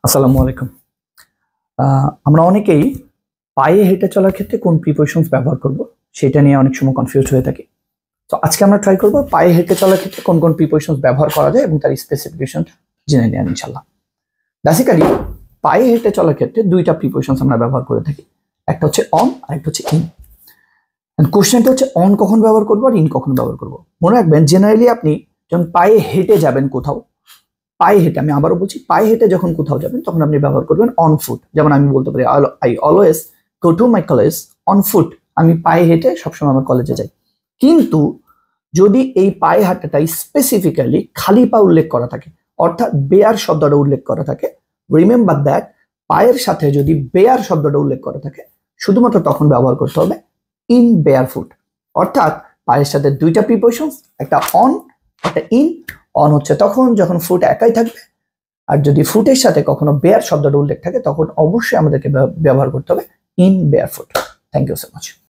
আসসালামু আলাইকুম। আমরা অনেকেই পায়ে হেঁটে চলার ক্ষেত্রে কোন প্রিপজিশনস ব্যবহার করব সেটা নিয়ে অনেক সময় কনফিউজড হয়ে থাকি। তো আজকে আমরা ট্রাই করব পায়ে হেঁটে চলার ক্ষেত্রে কোন কোন প্রিপজিশনস ব্যবহার করা যায় এবং তার স্পেসিফিকেশন জেনে নেওয়া ইনশাআল্লাহ। বেসিক্যালি পায়ে হেঁটে চলার ক্ষেত্রে দুইটা প্রিপজিশনস আমরা ব্যবহার করে থাকি। একটা হচ্ছে অন আর একটা হচ্ছে ইন। কোশ্চেনটা হচ্ছে অন কখন ব্যবহার করবো আর ইন কখন ব্যবহার করবো। মনে রাখবেন জেনারেলি আপনি যখন পায়ে হেঁটে যাবেন কোথাও, পায়ে হেঁটে, আমি আবারও বলছি, পায়ে হেঁটে যখন কোথাও যাবেন তখন আপনি ব্যবহার করবেন অন ফুট। যেমন আমি বলতে পারি I always go to my college on foot. আমি পায়ে হেঁটে সবসময় আমার কলেজে যাই। কিন্তু যদি এই পায়ে হাঁটাটা স্পেসিফিক্যালি খালি পা উল্লেখ করা থাকে, অর্থাৎ বেয়ার শব্দটা উল্লেখ করা থাকে, রিমেম্বার দ্যাট, পায়ের সাথে যদি বেয়ার শব্দটা উল্লেখ করা থাকে শুধুমাত্র তখন ব্যবহার করতে হবে ইন বেয়ার ফুট। অর্থাৎ পায়ের সাথে দুইটা প্রিপজিশনস, একটা অন একটা ইন। অন হচ্ছে তখন যখন ফুট একাই থাকবে, আর যদি ফুটের সাথে কখনো বেয়ার শব্দটা উল্লেখ থাকে তখন অবশ্যই আমাদেরকে ব্যবহার করতে হবে in barefoot. Thank you so much.